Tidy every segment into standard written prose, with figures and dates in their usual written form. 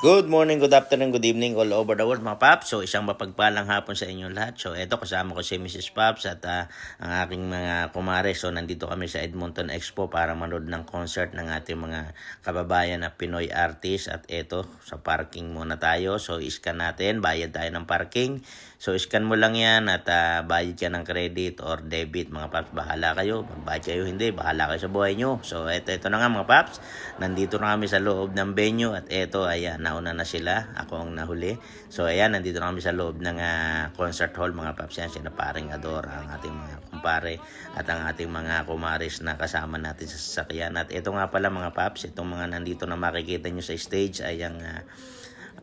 Good morning, good afternoon, good evening all over the world mga Paps. So isang mapagpalang hapon sa inyong lahat. So eto kasama ko si Mrs. Paps at ang aking mga kumare. So nandito kami sa Edmonton Expo para manood ng concert ng ating mga kababayan na Pinoy artist. At eto, sa parking muna tayo. So iscan natin, bayad tayo ng parking. So iscan mo lang yan at bayad ka ng credit or debit mga Paps. Bahala kayo, magbayad kayo hindi, bahala kayo sa buhay nyo. So eto na nga mga Paps. Nandito na kami sa loob ng venue at eto ayan, nauna na sila. Ako ang nahuli. So ayan, nandito na kami sa loob ng concert hall mga Paps. Yan, sila paring Ador, ang ating mga kumpare at ang ating mga kumaris na kasama natin sa sasakyan. At ito nga pala mga Paps, itong mga nandito na makikita nyo sa stage ay ang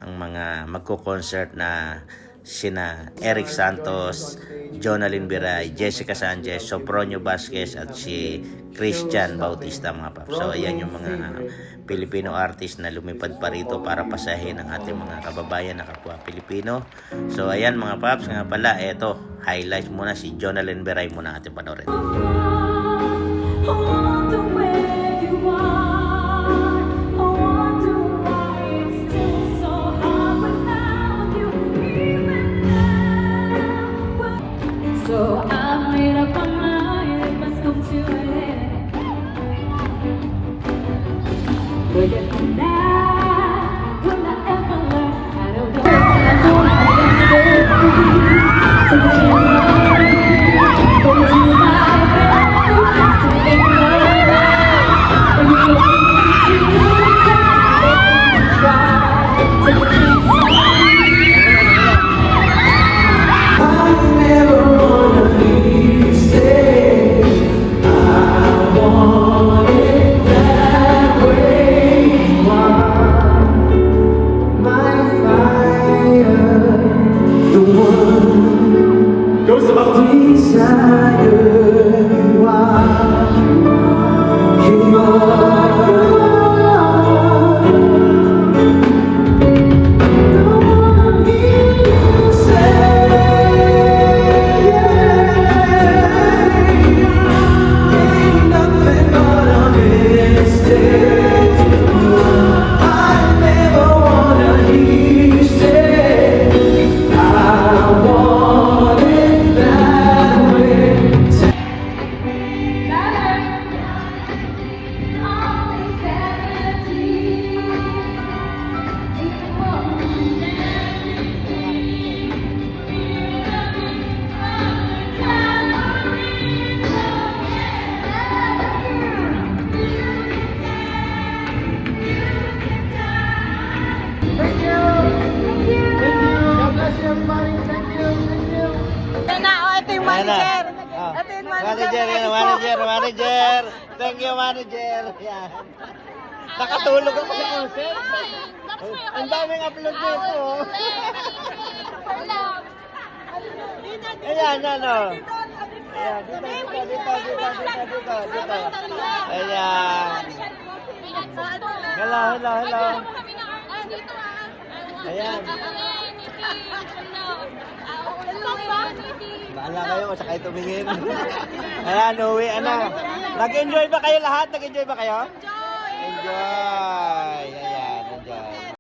mga magko-concert na sina Eric Santos, Jonalyn Biray, Jessica Sanchez, Sopronio Vasquez at si Christian Bautista mga Paps. So ayan yung mga Pilipino artist na lumipad pa rito para pasahin ang ating mga kababayan na kapwa Pilipino. So ayan mga Paps, nga pala eto, highlights muna si Jonalyn Biray muna ating panoorin. So I made up my mind, it must come to an end. Forget that, will I ever learn? I don't know. I know I can stay free. Take a chance on me. Go to my bed, you have to ignore that. When you look into the dark, take a chance on me. Manager. Thank you, manager. Yan. Nakatulog ako sa concert. Ang daming upload dito. Ayan, ano. Ayan, dito. Ayan. Hello. Ayan. Bahala kayo kung sakay tumingin. Ayan, uwi na. Nag-enjoy ba kayo lahat? Nag-enjoy ba kayo?